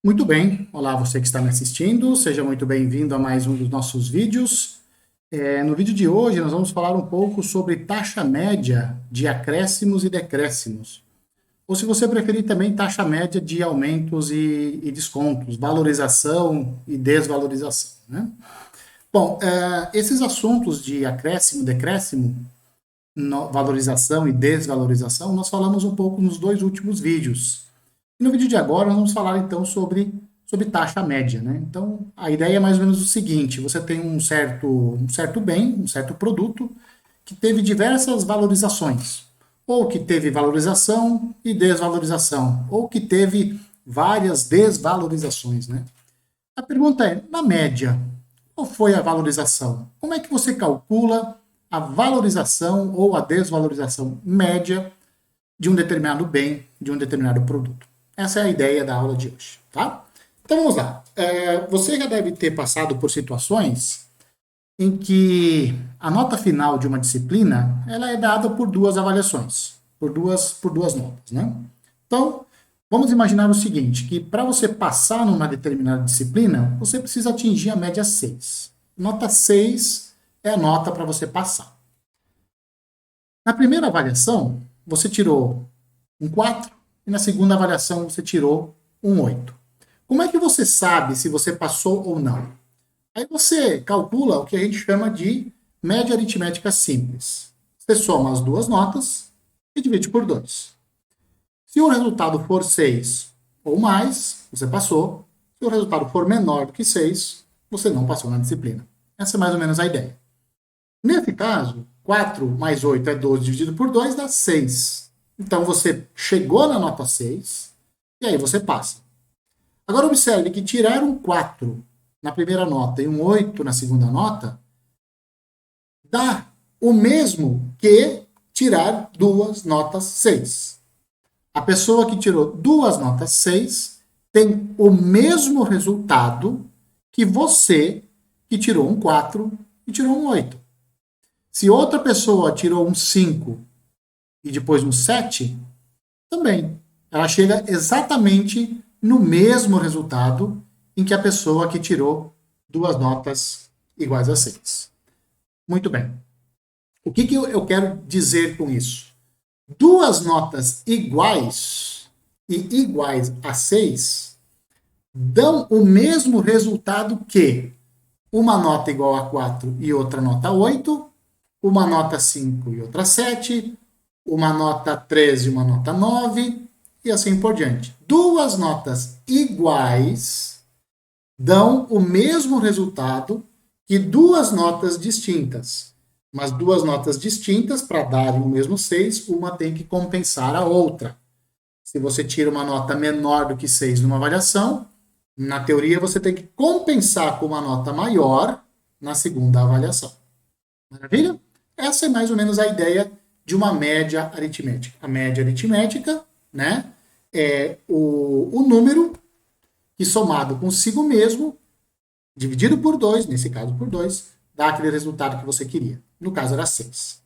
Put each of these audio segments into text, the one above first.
Muito bem, olá você que está me assistindo, seja muito bem-vindo a mais um dos nossos vídeos. No vídeo de hoje nós vamos falar um pouco sobre taxa média de acréscimos e decréscimos, ou se você preferir também taxa média de aumentos e descontos, valorização e desvalorização, né? Bom, esses assuntos de acréscimo, decréscimo, valorização e desvalorização, nós falamos um pouco nos dois últimos vídeos. E no vídeo de agora, nós vamos falar então sobre taxa média, né? Então, a ideia é mais ou menos o seguinte: você tem um certo bem, um certo produto, que teve diversas valorizações, ou que teve valorização e desvalorização, ou que teve várias desvalorizações, né? A pergunta é, na média, qual foi a valorização? Como é que você calcula a valorização ou a desvalorização média de um determinado bem, de um determinado produto? Essa é a ideia da aula de hoje, tá? Então vamos lá. Você já deve ter passado por situações em que a nota final de uma disciplina ela é dada por duas avaliações, por duas notas, né? Então, vamos imaginar o seguinte, que para você passar numa determinada disciplina, você precisa atingir a média 6. Nota 6 é a nota para você passar. Na primeira avaliação, você tirou um 4 e na segunda avaliação você tirou um 8. Como é que você sabe se você passou ou não? Aí você calcula o que a gente chama de média aritmética simples. Você soma as duas notas e divide por 2. Se o resultado for 6 ou mais, você passou. Se o resultado for menor do que 6, você não passou na disciplina. Essa é mais ou menos a ideia. Nesse caso, 4 mais 8 é 12 dividido por 2 dá 6. Então você chegou na nota 6 e aí você passa. Agora observe que tirar um 4 na primeira nota e um 8 na segunda nota dá o mesmo que tirar duas notas 6. A pessoa que tirou duas notas 6 tem o mesmo resultado que você que tirou um 4 e tirou um 8. Se outra pessoa tirou um 5 e depois um 7, também. Ela chega exatamente no mesmo resultado em que a pessoa que tirou duas notas iguais a 6. Muito bem. O que eu quero dizer com isso? Duas notas iguais e iguais a 6 dão o mesmo resultado que uma nota igual a 4 e outra nota 8, uma nota 5 e outra 7, uma nota 13 e uma nota 9, e assim por diante. Duas notas iguais dão o mesmo resultado que duas notas distintas. Mas duas notas distintas, para darem o mesmo 6, uma tem que compensar a outra. Se você tira uma nota menor do que 6 numa avaliação, na teoria você tem que compensar com uma nota maior na segunda avaliação. Maravilha? Essa é mais ou menos a ideia de uma média aritmética. A média aritmética, né, é o número que somado consigo mesmo, dividido por 2, nesse caso por 2, dá aquele resultado que você queria. No caso era 6.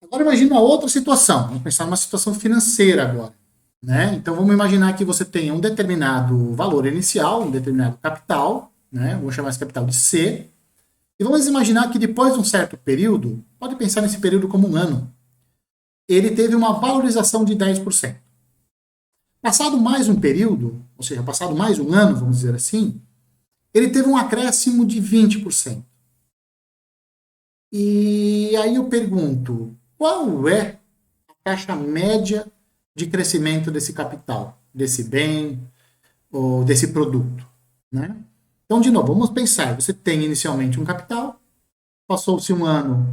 Agora imagine uma outra situação. Vamos pensar numa situação financeira agora. Né? Então vamos imaginar que você tenha um determinado valor inicial, um determinado capital, né? Vamos chamar esse capital de C, e vamos imaginar que depois de um certo período, pode pensar nesse período como um ano, ele teve uma valorização de 10%. Passado mais um período, ou seja, passado mais um ano, vamos dizer assim, ele teve um acréscimo de 20%. E aí eu pergunto, qual é a taxa média de crescimento desse capital, desse bem ou desse produto, né? Então, de novo, vamos pensar, você tem inicialmente um capital, passou-se um ano,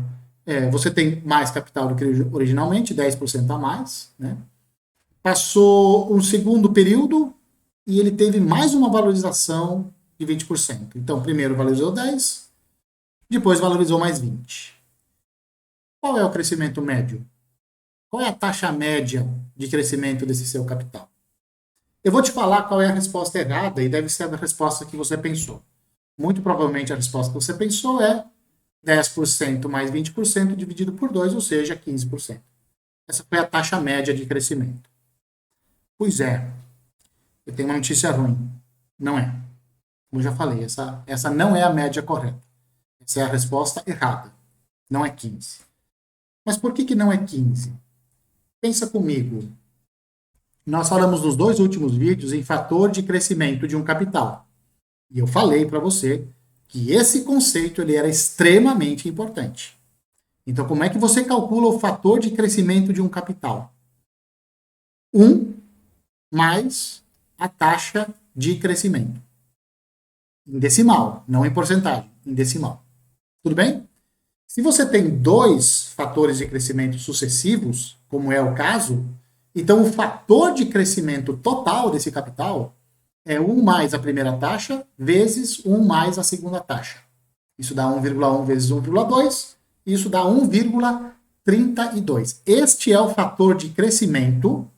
você tem mais capital do que originalmente, 10% a mais, né? Passou um segundo período e ele teve mais uma valorização de 20%. Então, primeiro valorizou 10, depois valorizou mais 20. Qual é o crescimento médio? Qual é a taxa média de crescimento desse seu capital? Eu vou te falar qual é a resposta errada e deve ser a resposta que você pensou. Muito provavelmente a resposta que você pensou é 10% mais 20% dividido por 2, ou seja, 15%. Essa foi a taxa média de crescimento. Pois é. Eu tenho uma notícia ruim. Não é. Como eu já falei, essa não é a média correta. Essa é a resposta errada. Não é 15. Mas por que não é 15? Pensa comigo. Nós falamos nos dois últimos vídeos em fator de crescimento de um capital. E eu falei para você que esse conceito ele era extremamente importante. Então, como é que você calcula o fator de crescimento de um capital? 1 mais a taxa de crescimento. Em decimal, não em porcentagem, em decimal. Tudo bem? Se você tem dois fatores de crescimento sucessivos, como é o caso, então o fator de crescimento total desse capital é 1 mais a primeira taxa vezes 1 mais a segunda taxa. Isso dá 1,1 vezes 1,2, isso dá 1,32. Este é o fator de crescimento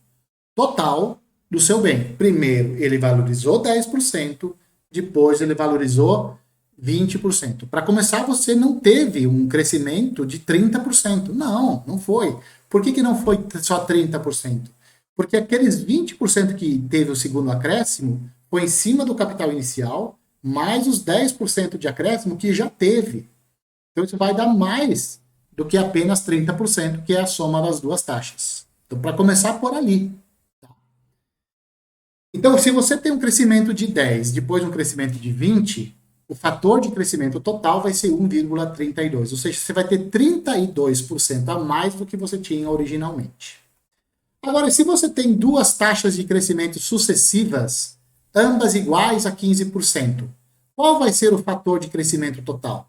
total do seu bem. Primeiro, ele valorizou 10%, depois ele valorizou 20%. Para começar, você não teve um crescimento de 30%. Não, não foi. Por que não foi só 30%? Porque aqueles 20% que teve o segundo acréscimo foi em cima do capital inicial, mais os 10% de acréscimo que já teve. Então, isso vai dar mais do que apenas 30%, que é a soma das duas taxas. Então, para começar por ali. Então, se você tem um crescimento de 10, depois um crescimento de 20, o fator de crescimento total vai ser 1,32. Ou seja, você vai ter 32% a mais do que você tinha originalmente. Agora, se você tem duas taxas de crescimento sucessivas, ambas iguais a 15%, qual vai ser o fator de crescimento total?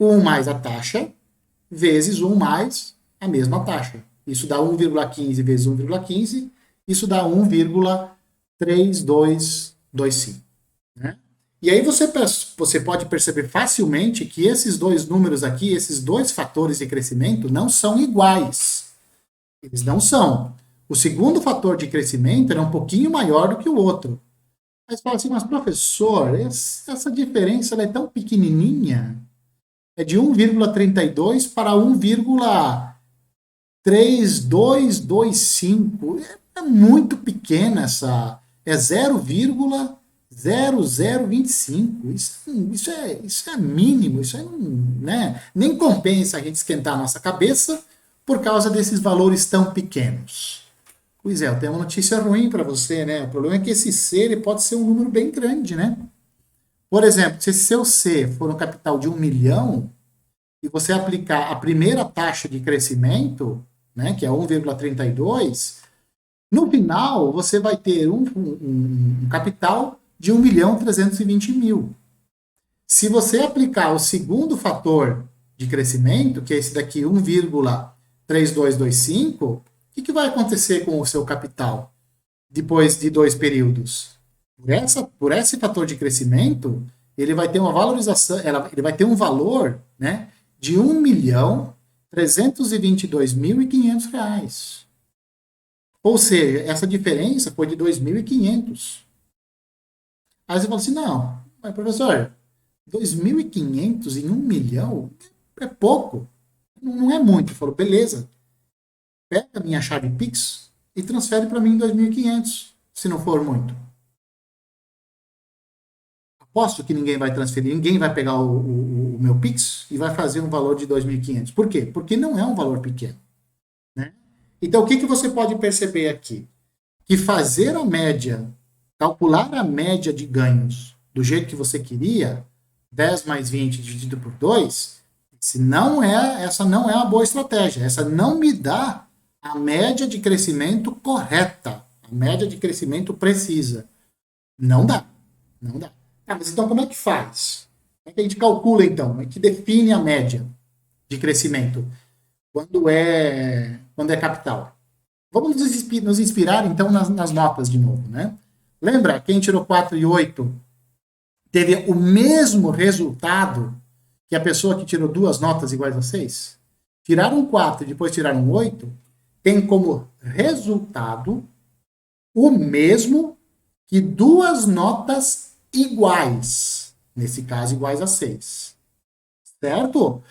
1 mais a taxa vezes 1 mais a mesma taxa. Isso dá 1,15 vezes 1,15, isso dá 1,3225. Né? E aí você pode perceber facilmente que esses dois números aqui, esses dois fatores de crescimento, não são iguais. Eles não são. O segundo fator de crescimento era um pouquinho maior do que o outro. Mas fala assim, mas professor, essa diferença é tão pequenininha. É de 1,32 para 1,3225. É muito pequena essa. É 0,0025. Isso é mínimo. Isso é, né? Nem compensa a gente esquentar a nossa cabeça por causa desses valores tão pequenos. Pois é, eu tenho uma notícia ruim para você, né? O problema é que esse C ele pode ser um número bem grande, né? Por exemplo, se esse seu C for um capital de 1 milhão e você aplicar a primeira taxa de crescimento, né, que é 1,32, no final você vai ter um capital de 1.320.000. Se você aplicar o segundo fator de crescimento, que é esse daqui, 1,3225, o que vai acontecer com o seu capital depois de 2 períodos? Por esse fator de crescimento, ele vai ter uma valorização, ele vai ter um valor, né, de R$ 1.322.500. Ou seja, essa diferença foi de 2.500. Aí você fala assim, não, mas professor, 2.500 em 1 milhão é pouco, não é muito. Eu falo, beleza, pega a minha chave Pix e transfere para mim 2.500, se não for muito. Aposto que ninguém vai transferir, ninguém vai pegar o meu Pix e vai fazer um valor de 2.500. Por quê? Porque não é um valor pequeno. Né? Então, o que você pode perceber aqui? Que fazer a média, calcular a média de ganhos do jeito que você queria, 10 mais 20 dividido por 2, essa não é uma boa estratégia. Essa não me dá a média de crescimento correta, a média de crescimento precisa. Não dá. Não dá. Mas então como é que faz? Como é que a gente calcula então? Como é que define a média de crescimento quando é capital? Vamos nos inspirar então nas notas de novo, né? Lembra, quem tirou 4 e 8 teve o mesmo resultado que a pessoa que tirou duas notas iguais a 6? Tiraram 4 e depois tiraram 8, tem como resultado o mesmo que duas notas iguais, nesse caso iguais a 6. Certo?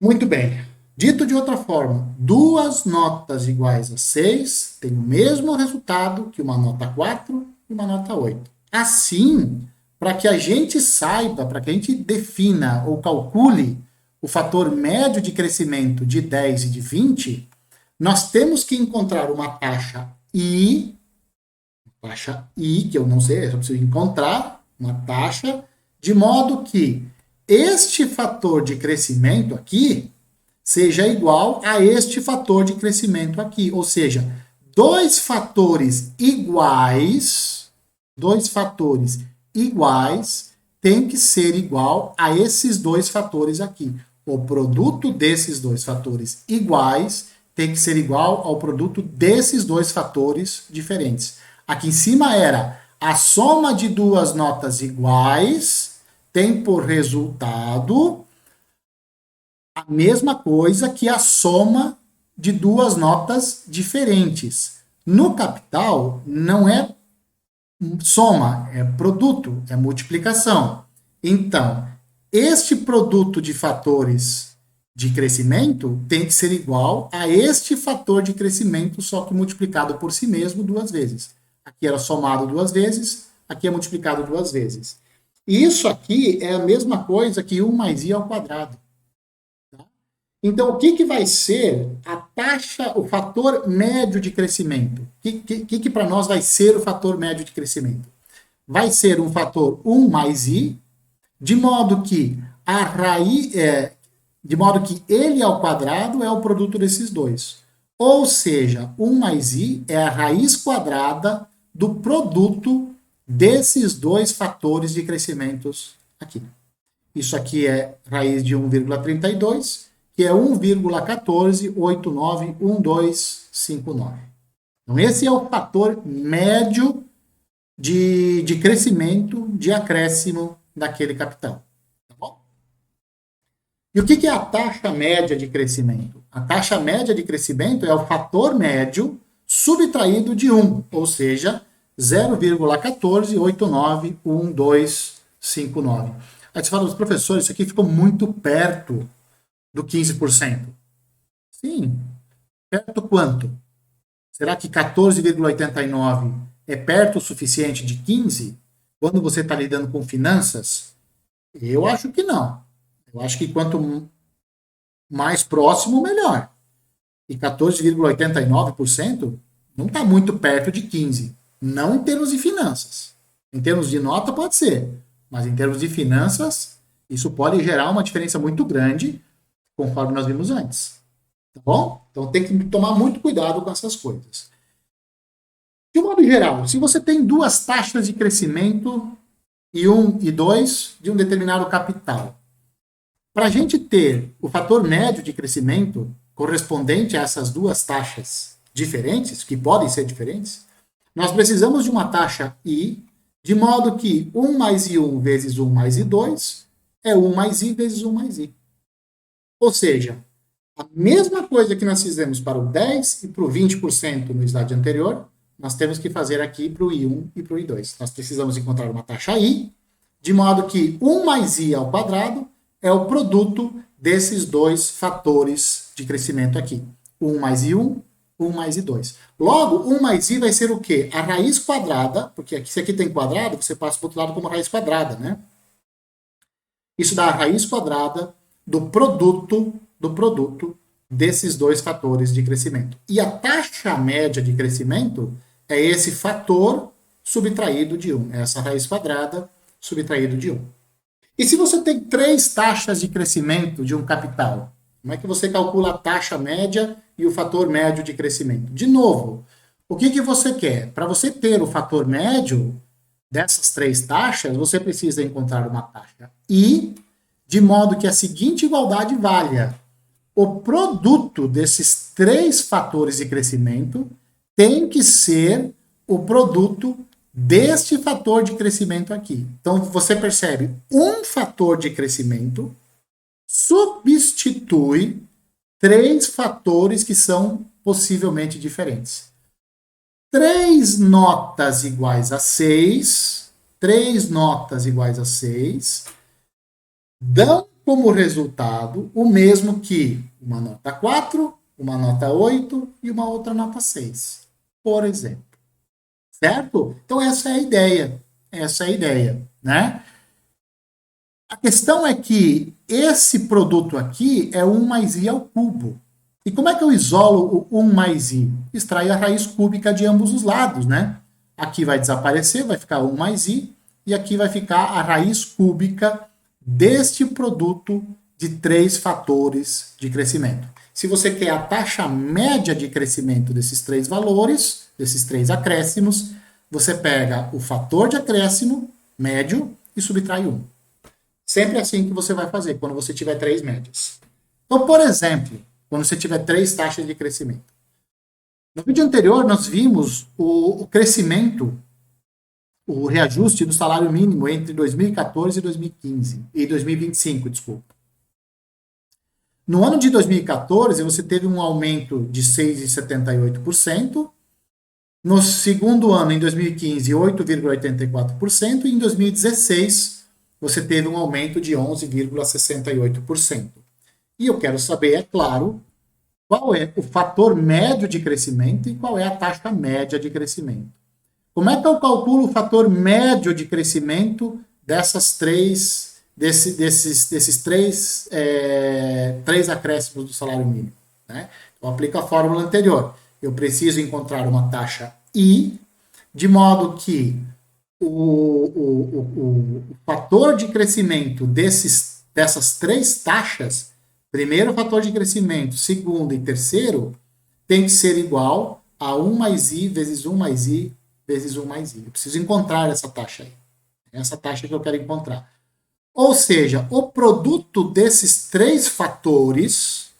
Muito bem. Dito de outra forma, duas notas iguais a 6 têm o mesmo resultado que uma nota 4 e uma nota 8. Assim, para que a gente saiba, para que a gente defina ou calcule o fator médio de crescimento de 10 e de 20, nós temos que encontrar uma taxa I, que eu não sei, eu só preciso encontrar uma taxa, de modo que este fator de crescimento aqui seja igual a este fator de crescimento aqui. Ou seja, dois fatores iguais tem que ser igual a esses dois fatores aqui. O produto desses dois fatores iguais tem que ser igual ao produto desses dois fatores diferentes. Aqui em cima era a soma de duas notas iguais tem por resultado a mesma coisa que a soma de duas notas diferentes. No capital, não é soma, é produto, é multiplicação. Então, este produto de fatores de crescimento tem que ser igual a este fator de crescimento, só que multiplicado por si mesmo duas vezes. Aqui era somado duas vezes, aqui é multiplicado duas vezes. E isso aqui é a mesma coisa que 1 mais i ao quadrado. Então, o que vai ser a taxa, o fator médio de crescimento? O que para nós vai ser o fator médio de crescimento? Vai ser um fator 1 mais i, de modo que a raiz, de modo que ele ao quadrado é o produto desses dois. Ou seja, 1 mais i é a raiz quadrada do produto desses dois fatores de crescimentos aqui. Isso aqui é raiz de 1,32, que é 1,14891259. Então, esse é o fator médio de crescimento, de acréscimo daquele capital. Tá bom? E o que é a taxa média de crescimento? A taxa média de crescimento é o fator médio subtraído de 1, ou seja, 0,14891259. Aí você fala, professor, isso aqui ficou muito perto do 15%. Sim. Perto quanto? Será que 14,89 é perto o suficiente de 15? Quando você está lidando com finanças? Eu acho que não. Eu acho que quanto mais próximo, melhor. E 14,89% não está muito perto de 15%. Não em termos de finanças. Em termos de nota, pode ser. Mas em termos de finanças, isso pode gerar uma diferença muito grande, conforme nós vimos antes. Tá bom? Então tem que tomar muito cuidado com essas coisas. De modo geral, se você tem duas taxas de crescimento, I1 e 2, de um determinado capital, para a gente ter o fator médio de crescimento correspondente a essas duas taxas diferentes, que podem ser diferentes, nós precisamos de uma taxa I, de modo que 1 mais I1 vezes 1 mais I2 é 1 mais I vezes 1 mais I. Ou seja, a mesma coisa que nós fizemos para o 10% e para o 20% no slide anterior, nós temos que fazer aqui para o I1 e para o I2. Nós precisamos encontrar uma taxa I, de modo que 1 mais I ao quadrado é o produto desses dois fatores de crescimento aqui. 1 mais I1, 1 mais I2. Logo, 1 mais I vai ser o quê? A raiz quadrada, porque aqui, se aqui tem quadrado, você passa para o outro lado como raiz quadrada, né? Isso dá a raiz quadrada do produto desses dois fatores de crescimento. E a taxa média de crescimento é esse fator subtraído de 1. Essa raiz quadrada subtraído de 1. E se você tem três taxas de crescimento de um capital, como é que você calcula a taxa média e o fator médio de crescimento? De novo, o que você quer? Para você ter o fator médio dessas três taxas, você precisa encontrar uma taxa I, de modo que a seguinte igualdade valha. O produto desses três fatores de crescimento tem que ser o produto deste fator de crescimento aqui. Então, você percebe, um fator de crescimento substitui três fatores que são possivelmente diferentes. 3 notas iguais a 6, 3 notas iguais a 6, dão como resultado o mesmo que uma nota 4, uma nota 8 e uma outra nota 6, por exemplo. certo? Então essa é a ideia, né? A questão é que esse produto aqui é 1 mais i ao cubo. E como é que eu isolo o 1 mais i? Extraio a raiz cúbica de ambos os lados, né? Aqui vai desaparecer, vai ficar 1 mais i, e aqui vai ficar a raiz cúbica deste produto de 3 fatores de crescimento. Se você quer a taxa média de crescimento desses 3 valores, desses 3 acréscimos, você pega o fator de acréscimo médio e subtrai 1. Sempre assim que você vai fazer, quando você tiver 3 médias. Então, por exemplo, quando você tiver 3 taxas de crescimento. No vídeo anterior, nós vimos o crescimento, o reajuste do salário mínimo entre 2014 e 2015, e 2025, desculpa. No ano de 2014, você teve um aumento de 6,78%. No segundo ano, em 2015, 8,84%. E em 2016, você teve um aumento de 11,68%. E eu quero saber, é claro, qual é o fator médio de crescimento e qual é a taxa média de crescimento. Como é que eu calculo o fator médio de crescimento desses três acréscimos do salário mínimo? Né? Eu aplico a fórmula anterior. Eu preciso encontrar uma taxa I, de modo que o fator de crescimento dessas 3 taxas, primeiro fator de crescimento, segundo e terceiro, tem que ser igual a 1 mais i vezes 1 mais i vezes 1 mais i. Eu preciso encontrar essa taxa aí. Essa taxa que eu quero encontrar. Ou seja, o produto desses 3 fatores,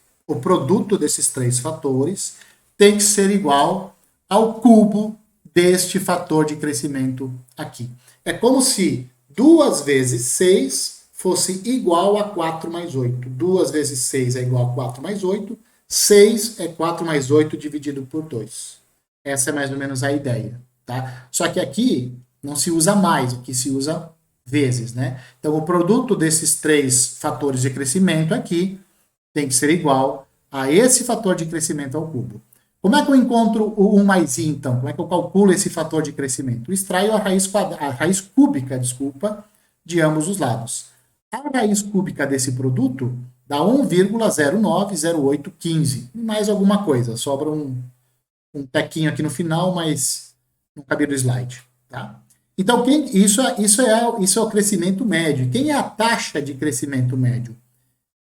tem que ser igual ao cubo deste fator de crescimento aqui. É como se 2 vezes 6 fosse igual a 4 mais 8. 2 vezes 6 é igual a 4 mais 8. 6 é 4 mais 8 dividido por 2. Essa é mais ou menos a ideia. Tá? Só que aqui não se usa mais, aqui se usa vezes. Né? Então, o produto desses 3 fatores de crescimento aqui tem que ser igual a esse fator de crescimento ao cubo. Como é que eu encontro o 1 mais i, então? Como é que eu calculo esse fator de crescimento? Eu extraio a raiz cúbica, de ambos os lados. A raiz cúbica desse produto dá 1,090815. Mais alguma coisa. Sobra um tequinho aqui no final, mas não cabia do slide. Tá? Então, isso é o crescimento médio. Quem é a taxa de crescimento médio?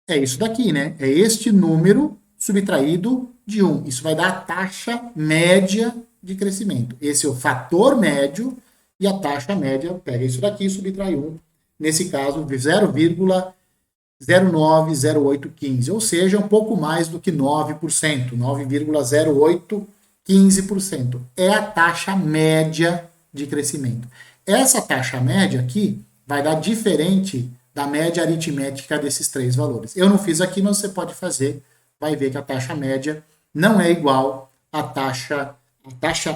É isso daqui, né? É este número subtraído de 1. Isso vai dar a taxa média de crescimento. Esse é o fator médio e a taxa média pega isso daqui e subtrai 1. Nesse caso, 0,090815, ou seja, um pouco mais do que 9%, 9,0815%. É a taxa média de crescimento. Essa taxa média aqui vai dar diferente da média aritmética desses 3 valores. Eu não fiz aqui, mas você pode fazer, vai ver que a taxa média não é igual à taxa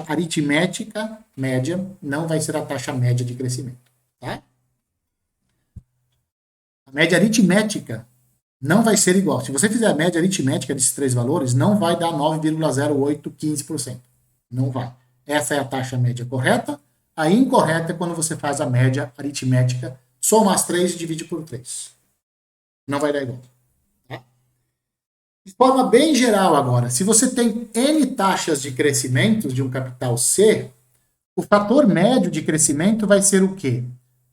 aritmética média, não vai ser a taxa média de crescimento. Tá? A média aritmética não vai ser igual. Se você fizer a média aritmética desses 3 valores, não vai dar 9,0815%. Não vai. Essa é a taxa média correta. A incorreta é quando você faz a média aritmética, soma as 3 e divide por 3. Não vai dar igual. Tá? De forma bem geral agora, se você tem N taxas de crescimento de um capital C, o fator médio de crescimento vai ser o quê?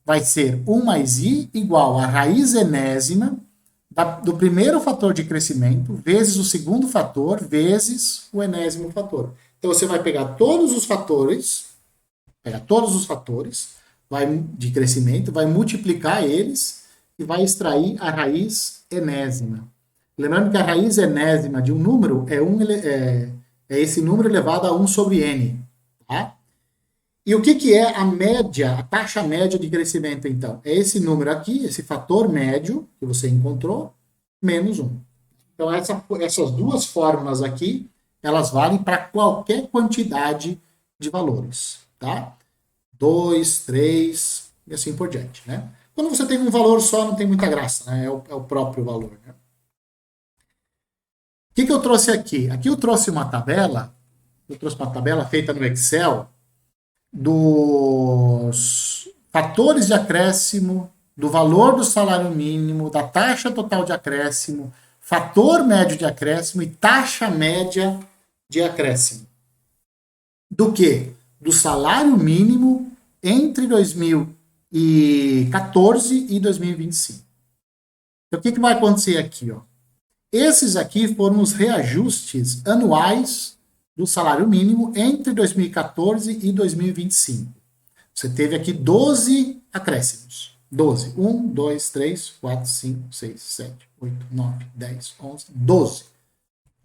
Vai ser 1 mais i igual a raiz enésima do primeiro fator de crescimento vezes o segundo fator vezes o enésimo fator. Então você vai pegar todos os fatores de crescimento, vai multiplicar eles e vai extrair a raiz enésima. Lembrando que a raiz enésima de um número é esse número elevado a 1 sobre n. Tá? E o que é a média, a taxa média de crescimento, então? É esse número aqui, esse fator médio que você encontrou, menos 1. Então, essas duas fórmulas aqui, elas valem para qualquer quantidade de valores. Tá? 2, 3 e assim por diante. Né? Quando você tem um valor só, não tem muita graça, né? É o próprio valor. Né? O que eu trouxe aqui? Aqui eu trouxe uma tabela feita no Excel, dos fatores de acréscimo, do valor do salário mínimo, da taxa total de acréscimo, fator médio de acréscimo e taxa média de acréscimo. Do que? Do salário mínimo entre 2014 e 2025. Então, o que vai acontecer aqui? Ó? Esses aqui foram os reajustes anuais do salário mínimo entre 2014 e 2025. Você teve aqui 12 acréscimos. 12. 1, 2, 3, 4, 5, 6, 7, 8, 9, 10, 11, 12.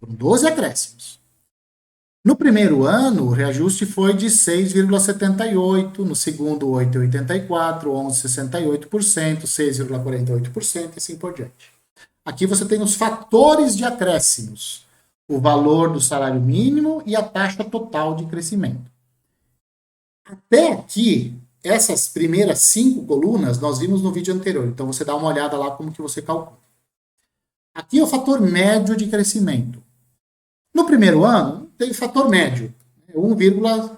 Foram 12 acréscimos. No primeiro ano, o reajuste foi de 6,78%, no segundo 8,84%, 11,68%, 6,48% e assim por diante. Aqui você tem os fatores de acréscimos, o valor do salário mínimo e a taxa total de crescimento. Até aqui, essas primeiras 5 colunas nós vimos no vídeo anterior, então você dá uma olhada lá como que você calcula. Aqui é o fator médio de crescimento. No primeiro ano, tem fator médio. 1,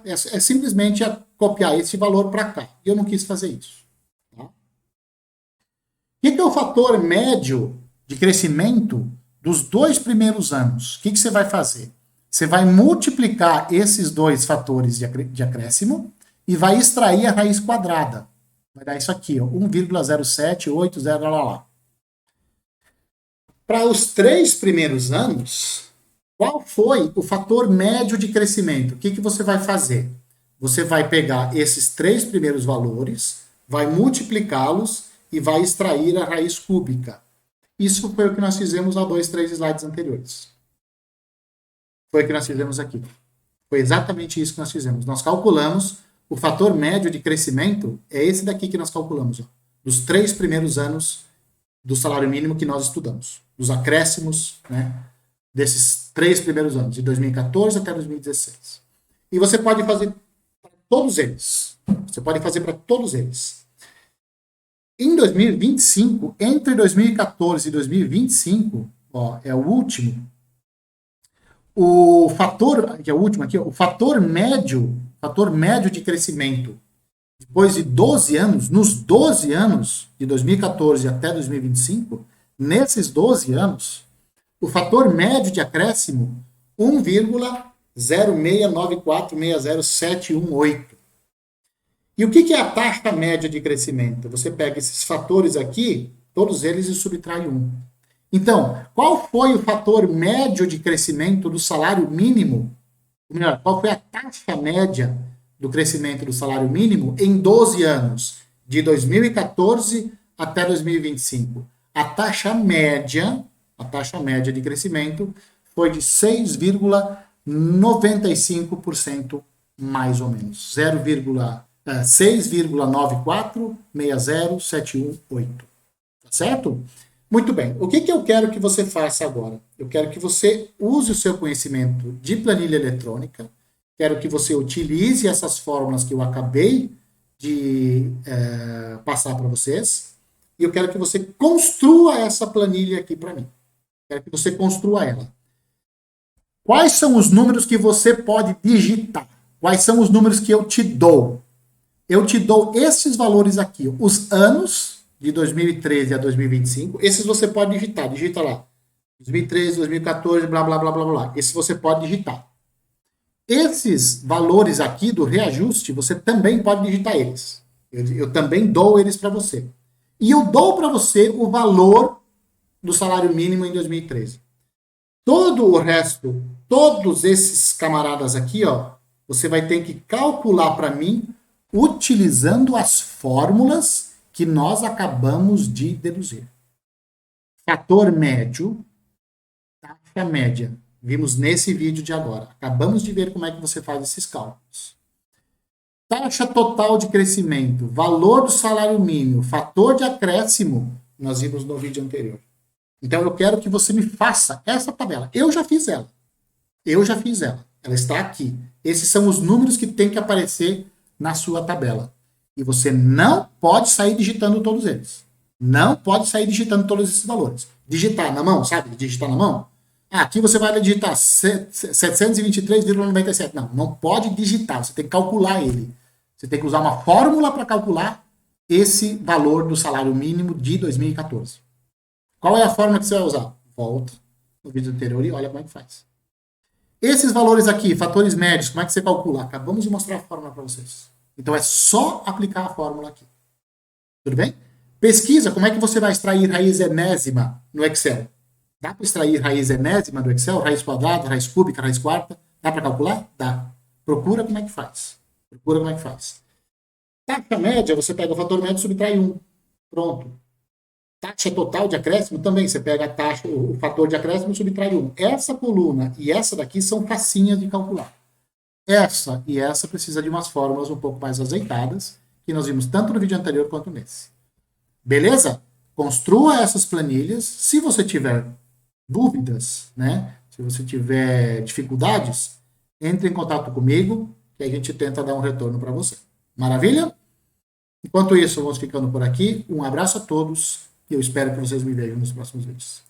é simplesmente copiar esse valor para cá. E eu não quis fazer isso. Tá? O que é o fator médio de crescimento dos 2 primeiros anos? O que você vai fazer? Você vai multiplicar esses 2 fatores de acréscimo e vai extrair a raiz quadrada. Vai dar isso aqui, 1,0780 lá, lá. Para os 3 primeiros anos, qual foi o fator médio de crescimento? O que você vai fazer? Você vai pegar esses 3 primeiros valores, vai multiplicá-los e vai extrair a raiz cúbica. Isso foi o que nós fizemos há 2, 3 slides anteriores. Foi o que nós fizemos aqui. Foi exatamente isso que nós fizemos. Nós calculamos o fator médio de crescimento, é esse daqui que nós calculamos, ó, dos 3 primeiros anos do salário mínimo que nós estudamos. Dos acréscimos, né, desses 3 primeiros anos, de 2014 até 2016. E você pode fazer para todos eles. Você pode fazer para todos eles. Em 2025, entre 2014 e 2025, ó, é o último, o fator, que é o último aqui, o fator médio de crescimento, depois de 12 anos, nos 12 anos, de 2014 até 2025, nesses 12 anos, o fator médio de acréscimo, 1,06946071,8. E o que é a taxa média de crescimento? Você pega esses fatores aqui, todos eles, e subtrai 1. Então, qual foi o fator médio de crescimento do salário mínimo? Ou melhor, qual foi a taxa média do crescimento do salário mínimo em 12 anos, de 2014 até 2025? A taxa média de crescimento foi de 6,95%, mais ou menos. 6,946071,8. Tá certo? Muito bem. O que eu quero que você faça agora? Eu quero que você use o seu conhecimento de planilha eletrônica, quero que você utilize essas fórmulas que eu acabei de passar para vocês, e eu quero que você construa essa planilha aqui para mim. Quero que você construa ela. Quais são os números que você pode digitar? Quais são os números que eu te dou? Eu te dou esses valores aqui, os anos de 2013 a 2025, esses você pode digitar, digita lá, 2013, 2014, blá, blá, blá, blá, blá, esses você pode digitar. Esses valores aqui do reajuste, você também pode digitar eles. Eu também dou eles para você. E eu dou para você o valor do salário mínimo em 2013. Todo o resto, todos esses camaradas aqui, ó, você vai ter que calcular para mim utilizando as fórmulas que nós acabamos de deduzir. Fator médio, taxa média. Vimos nesse vídeo de agora. Acabamos de ver como é que você faz esses cálculos. Taxa total de crescimento, valor do salário mínimo, fator de acréscimo, nós vimos no vídeo anterior. Então eu quero que você me faça essa tabela. Eu já fiz ela. Ela está aqui. Esses são os números que tem que aparecer na sua tabela. E você não pode sair digitando todos eles. Não pode sair digitando todos esses valores. Digitar na mão, sabe? Digitar na mão. Aqui você vai digitar 723,97. Não pode digitar. Você tem que calcular ele. Você tem que usar uma fórmula para calcular esse valor do salário mínimo de 2014. Qual é a fórmula que você vai usar? Volta no vídeo anterior e olha como é que faz. Esses valores aqui, fatores médios, como é que você calcula? Acabamos de mostrar a fórmula para vocês. Então é só aplicar a fórmula aqui. Tudo bem? Pesquisa, como é que você vai extrair raiz enésima no Excel? Dá para extrair raiz enésima do Excel? Raiz quadrada, raiz cúbica, raiz quarta? Dá para calcular? Dá. Procura como é que faz. Procura como é que faz. Taxa média, você pega o fator médio e subtrai 1. Pronto. Taxa total de acréscimo também, você pega a taxa, o fator de acréscimo e subtrai 1. Essa coluna e essa daqui são facinhas de calcular. Essa e essa precisa de umas fórmulas um pouco mais azeitadas, que nós vimos tanto no vídeo anterior quanto nesse. Beleza? Construa essas planilhas. Se você tiver dúvidas, né? Se você tiver dificuldades, entre em contato comigo, que a gente tenta dar um retorno para você. Maravilha? Enquanto isso, vamos ficando por aqui. Um abraço a todos e eu espero que vocês me vejam nos próximos vídeos.